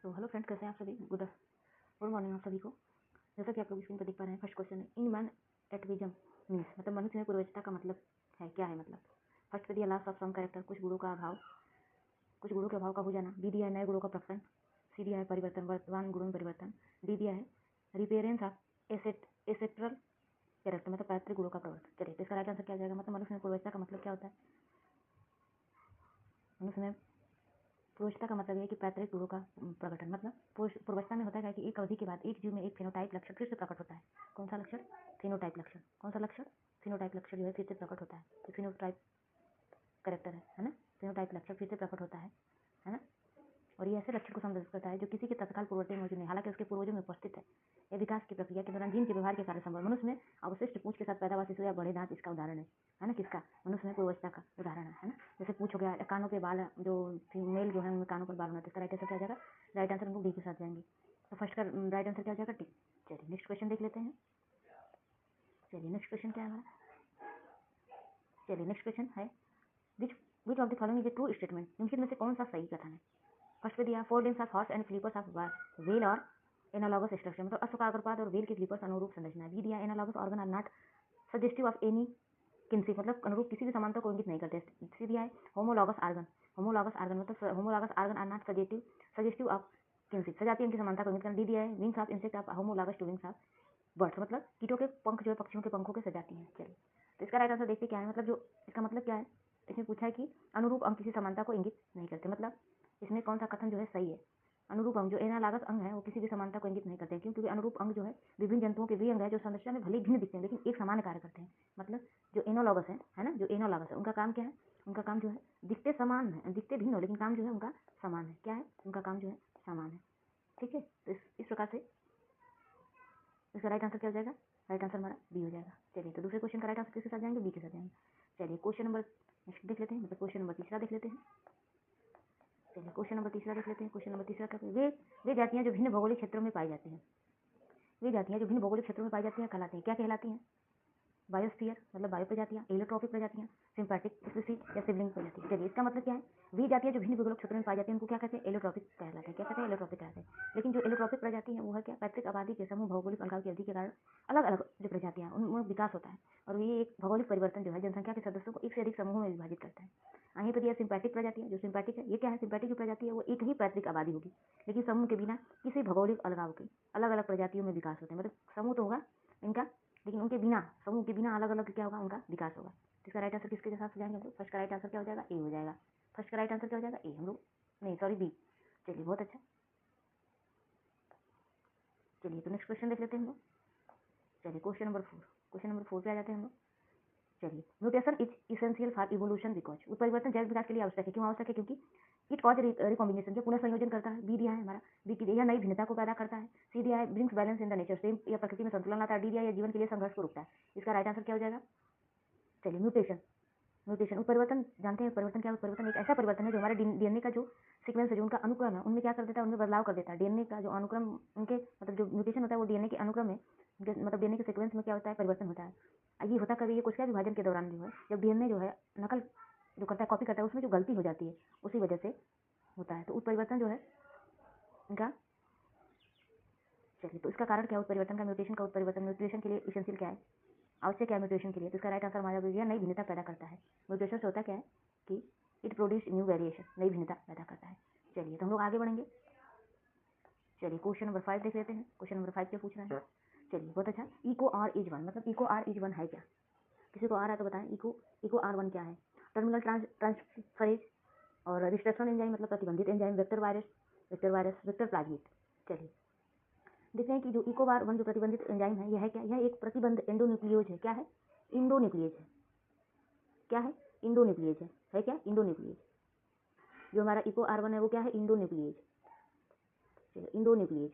तो hello friends, कैसे हैं आप सभी। गुड मॉर्निंग आप सभी को। जैसा कि आप लोग स्क्रीन पर देख पा रहे हैं, फर्स्ट क्वेश्चन है, इन मैन एटविजम मीन्स, मतलब मनुष्य में पूर्वजता का मतलब है क्या है। मतलब फर्स्ट पे दिया लॉस ऑफ सम कैरेक्टर, कुछ गुणों का अभाव, कुछ गुणों के अभाव का हो जाना। बी दिया है नए गुणों का प्रकटन। सी दिया है परिवर्तन, वर्तमान गुणों में परिवर्तन। डी दिया है रिपेयरेंस ऑफ एसेट्रल कैरेक्टर, मतलब पैतृक गुणों का प्रवर्तन। चलिए, तो इसका राइट आंसर क्या हो जाएगा। मतलब मनुष्य में पूर्वजता का मतलब क्या होता है। मनुष्य में पूर्वजता का मतलब है कि पैतृक गुणों का प्रकटन। मतलब पूर्वजता में होता है कि एक अवधि के बाद एक जीव में एक फेनोटाइप लक्षण फिर से प्रकट होता है। कौन सा लक्षण? फेनोटाइप लक्षण। कौन सा लक्षण? फेनोटाइप लक्षण जो है फिर से प्रकट होता है। तो फेनोटाइप कैरेक्टर है ना। फेनोटाइप लक्षण फिर से प्रकट होता है ना। और ये ऐसे लक्षण को संदर्भित करता है जो किसी के तत्काल पूर्ववर्ती में मौजूद नहीं, हालांकि उसके पूर्वजों में उपस्थित है। यह विकास की प्रक्रिया के दौरान जीन के व्यवहार के कार्य संभव। मनुष्य में अवशिष्ट पूंछ के साथ पैदावार शिशु या बड़े दांत इसका उदाहरण है ना। किसका? मनुष्य में पूर्वजता का उदाहरण है ना। जैसे पूछ हो गया, कानों के बाल, जो फीमेल जो है उनमें कानों पर बाल होना है। इसका राइट आंसर क्या हो जाएगा? राइट आंसर हम लोग डी के साथ जाएंगे। तो फर्स्ट का राइट आंसर क्या हो जाएगा? टी। चलिए नेक्स्ट क्वेश्चन देख लेते हैं। चलिए नेक्स्ट क्वेश्चन क्या है हमारा। चलिए नेक्स्ट क्वेश्चन है, which of the following is a true statement, निम्नलिखित में से कौन सा सही कथन है। फर्स्ट पे दिया 4 limbs of horse and flippers of whale और एनालॉगस स्ट्रक्चर, मतलब अश्व का अग्रपाद और व्हेल के फ्लिपर्स अनुरूप संरचना। बी दिया analogous organ are not suggestive of any kinship, मतलब अनुरूप किसी भी समानता को इंगित नहीं करते। सी दिया है होमोलॉगस ऑर्गन, मतलब homologous organ are not suggestive of kinship, सजातीय इनकी समानता को इंगित करना। डी दिया है wings of insect of homologous to wings of birds, मतलब कीटों के पंख जो है पक्षियों के पंखों के सजाती हैं। चलिए, तो इसका राइट आंसर देखते क्या है। मतलब जो इसका मतलब क्या है, इसमें पूछा है कि अनुरूप अंग किसी समानता को इंगित नहीं करते। मतलब इसमें कौन सा कथन जो है सही है। अनुरूप अंग जो एनालॉगस अंग है वो किसी भी समानता को इंगित नहीं करते हैं, क्योंकि अनुरूप अंग जो है विभिन्न जंतुओं के वे अंग है जो संरचना में भले भिन्न दिखते हैं लेकिन एक समान कार्य करते हैं। मतलब जो एनालॉगस है ना, जो एनालॉगस है उनका काम क्या है, उनका काम जो है दिखते समान है, दिखते भिन्न हो लेकिन काम जो है उनका समान है। क्या है? उनका काम जो है समान है। ठीक है, तो इस प्रकार से इसका राइट आंसर क्या हो जाएगा। राइट आंसर हमारा बी हो जाएगा। चलिए, तो दूसरे क्वेश्चन का राइट आंसर किसके साथ जाएंगे? बी के साथ जाएंगे। चलिए क्वेश्चन नंबर नेक्स्ट देख लेते हैं, मतलब क्वेश्चन नंबर तीसरा देख लेते हैं। चलिए क्वेश्चन नंबर तीसरा देख लेते हैं। क्वेश्चन नंबर तीसरा क्या, वे जातियाँ जो भिन्न भौगोलिक क्षेत्रों में पाई जाती हैं, वे जातियाँ जो भिन्न भौगोलिक क्षेत्रों में पाई जाती हैं कहलाती हैं, क्या कहलाती हैं? बायोस्फीयर, मतलब बायो प्रजातियाँ, एलोट्रॉपिक प्रजातियाँ, सिंपैथिक स्पीसीज या सिबलिंग प्रजाति। चलिए, इसका मतलब क्या है, वे जातियाँ जो भिन्न भौगोलिक क्षेत्रों में पाई जाती हैं उनको क्या कहते हैं? एलोट्रॉपिक कहलाते हैं। क्या कहते हैं? एलोट्रॉपिक कहलाते हैं। लेकिन जो एलोट्रॉपिक प्रजाति है वो है क्या? पैतृक आबादी के समूह भौगोलिक अलगाव की अवधि के कारण अलग अलग जो प्रजातियाँ उनमें विकास होता है, और ये एक भौगोलिक परिवर्तन जो है जनसंख्या के सदस्यों को एक से अधिक समूहों में विभाजित करता है। वहीं पर यह सिंपैथिक प्रजाति है, जो सिंपैथिक है, ये क्या है? सिंपैथिक जो प्रजाति है वो एक ही पैतृक आबादी होगी लेकिन समूह के बिना किसी भौगोलिक अलगाव के अलग अलग प्रजातियों में विकास होते हैं। मतलब समूह तो होगा इनका, लेकिन उनके बिना, समूह के बिना अलग अलग क्या होगा? उनका विकास होगा। तो इसका राइट आंसर किसके साथ जाएंगे हम लोग? फर्स्ट का राइट आंसर क्या हो जाएगा? ए हो जाएगा। फर्स्ट का राइट आंसर क्या हो जाएगा? ए। हम लोग नहीं, सॉरी, बी। चलिए, बहुत अच्छा। चलिए, तो नेक्स्ट क्वेश्चन देख लेते हैं हम लोग। चलिए क्वेश्चन नंबर 4, क्वेश्चन नंबर 4 पे आ जाते हैं हम लोग। चलिए, mutation is essential for evolution because, उत्परिवर्तन जैव विकास के लिए आवश्यक है। क्यों आवश्यक है? क्योंकि इट कॉज रिकॉम्बिनेशन, जो पुनः संयोजन करता है। बी दिया है हमारा, बी की यह नई भिन्नता को पैदा करता है। सी दिया है brings balance in the nature, same या प्रकृति में संतुलन लाता है। डी दिया है जीवन के लिए संघर्ष को रोकता है। इसका राइट आंसर क्या हो जाएगा? चलिए, म्यूटेशन, म्यूटेशन उत्परिवर्तन जानते हैं। परिवर्तन क्या है? परिवर्तन एक ऐसा परिवर्तन है जो हमारे डीएनए का जो सीक्वेंस है, जो उनका अनुक्रम है, उनमें क्या कर देता है? उनमें बदलाव कर देता है। डीएनए का जो अनुक्रम, उनके मतलब जो म्यूटेशन होता है वो डीएनए के अनुक्रम में, मतलब डीएनए के सीक्वेंस में क्या होता है? परिवर्तन होता है। ये होता कभी, ये कोशिका विभाजन के दौरान जो है, जब डीएनए जो है नकल जो करता है, कॉपी करता है, उसमें जो गलती हो जाती है उसी वजह से होता है। तो उत्परिवर्तन जो है इनका, चलिए, तो इसका कारण क्या है उत्परिवर्तन का? म्यूटेशन का उत्परिवर्तन म्यूटेशन के लिए इसेंशियल क्या है? आवश्यक क्या है म्यूटेशन के लिए? तो इसका राइट आंसर हमारा यह नई भिन्नता पैदा करता है। म्यूटेशन से होता क्या है कि इट प्रोड्यूस न्यू वेरिएशन, नई भिन्नता पैदा करता है। चलिए, तो हम लोग आगे बढ़ेंगे। चलिए क्वेश्चन नंबर 5 देख लेते हैं। क्वेश्चन नंबर 5 क्या पूछ रहा है? चलिए, बहुत अच्छा। इको आर इज वन, मतलब इको आर इज वन है क्या? किसी को आ रहा है तो बताएं। इको आर वन क्या है? टर्मिनल ट्रांसफरेज और रिस्ट्रिक्शन एंजाइम, मतलब प्रतिबंधित enzyme, vector virus, vector plasmid. चलिए देखते हैं कि जो इको आर वन जो प्रतिबंधित एंजाइम है, यह है क्या? यह एक प्रतिबंध एंडोन्यूक्लियोज है। क्या है? इंडोन्यूक्लियेज है। क्या है? इंडोन्यूक्लियेज है क्या? इंडोन्यूक्लियेज। जो हमारा इको आर वन है वो क्या है? इंडोन्यूक्लियेज। चलिए, इंडोन्यूक्लियेज,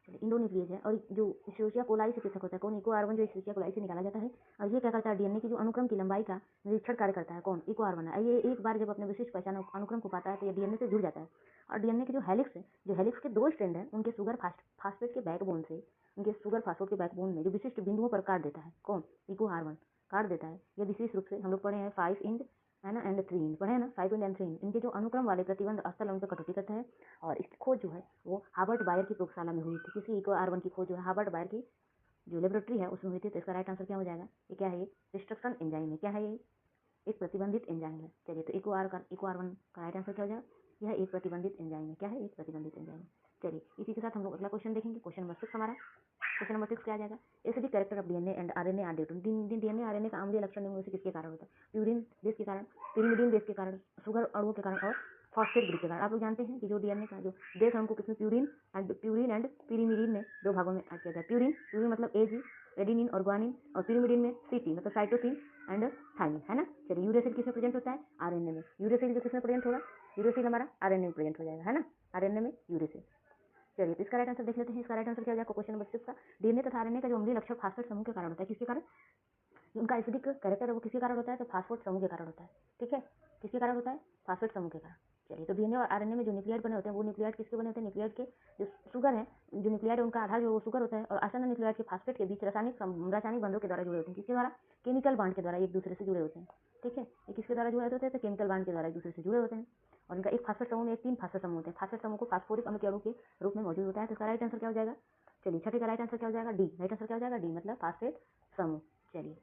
चलिए इंडोन्यूक्लियेज है। और जो इशोशिया कोलाई से पृथक होता है। कौन? इको आर वन जो इशोशिया कोलाई से निकाला जाता है। और ये क्या करता है? डीएनए की जो अनुक्रम की लंबाई का निरीक्षण कार्य करता है। कौन? इको आर वन है। ये एक बार जब अपने विशिष्ट पहचान अनुक्रम को पाता है तो ये डीएनए से जुड़ जाता है, और डीएनए के जो हेलिक्स है, जो हेलिक्स के 2 स्ट्रैंड है, उनके शुगर फास्फेट के बैकबोन से, उनके शुगर फास्फेट के बैकबोन में जो विशिष्ट बिंदुओं पर काट देता है। कौन? इको आर वन काट देता है। यह विशेष रूप से हम लोग पढ़े हैं 5' है ना, एंड थ्रीन पढ़े है ना, 5 एंड थ्रीन, इनके जो अनुक्रम वाले प्रतिबंध स्थल उन पर कटौती करते हैं। और इसकी खोज जो है वो हार्वर्ड बायर की प्रयोगशाला में हुई थी। किसी EcoR1 की खोज जो है हार्वर्ड बायर की जो लेबोरेटरी है उसमें हुई थी। तो इसका राइट आंसर क्या हो जाएगा, ये क्या है, ये रिस्ट्रक्शन एंजाइम है। क्या है ये, एक प्रतिबंधित एंजाइम है। चलिए, तो EcoR1 का राइट आंसर क्या हो जाएगा, यह एक प्रतिबंधित एंजाइम है। क्या है, एक प्रतिबंधित एंजाइम है। चलिए, इसी के साथ हम लोग अगला क्वेश्चन देखेंगे। क्वेश्चन नंबर 6 हमारा, क्वेश्चन नंबर 6 क्या आ जाएगा, acidic character of DNA and RNA are due to, DNA RNA का अम्लीय लक्षण निम्न में से किसके कारण होता है, प्यूरिन बेस के कारण, pyrimidine बेस के कारण, शुगर अणुओं के कारण और फॉस्फेट ग्रुप के कारण। आप लोग जानते हैं कि जो DNA का जो बेस है उनको किसमें, प्यूरिन एंड pyrimidine में दो भागों में किया जाता है। प्यूरिन मतलब AG एडेनिन और ग्वानिन, और pyrimidine में CT मतलब साइटोसिन एंड थाइमिन, है ना। चलिए, यूरेसिल किसमें प्रेजेंट होता है, RNA में। यूरेसिल जो किसमें प्रेजेंट होगा, यूरेसिल हमारा RNA में प्रेजेंट हो जाएगा, है ना, RNA में यूरेसिल। चलिए, तो इसका राइट आंसर देख लेते हैं। इसका राइट आंसर क्या हो जाएगा क्वेश्चन नंबर 6 का, DNA तथा RNA का जो अम्लीय लक्षण फास्फेट समूह के कारण होता है। किसके कारण, उनका एसिडिक कैरेक्टर है वो किसके कारण होता है, तो फास्फेट समूह के कारण होता है। ठीक है, किसके कारण होता है, फास्फेट समूह के कारण। चलिए, तो DNA और RNA में जो न्यूक्लियाइड बने होते हैं वो न्यूक्लियाइड किसके बने होते हैं, न्यूक्लियाइड के जो शुगर है, जो न्यूक्लियाइड है उनका आधार जो वो शुगर होता है, और आसन्न न्यूक्लियाइड के फास्फेट के बीच रासायनिक बंधों के द्वारा जुड़े होते हैं। किसके द्वारा, केमिकल बॉन्ड के द्वारा एक दूसरे से जुड़े होते हैं। ठीक है, ये किसके द्वारा जुड़े होते हैं, तो केमिकल बॉन्ड के द्वारा एक दूसरे से जुड़े होते हैं। और इनका एक फास्फेट समूह में एक 3 फास्फेट समूह होते हैं। फास्फेट समूह को फास्फोरिक अम्ल के अणु के रूप में मौजूद होता है। तो इसका राइट आंसर क्या हो जाएगा, चलिए छठे का राइट आंसर क्या हो जाएगा, डी। राइट आंसर क्या हो जाएगा, डी मतलब फास्फेट समूह। चलिए,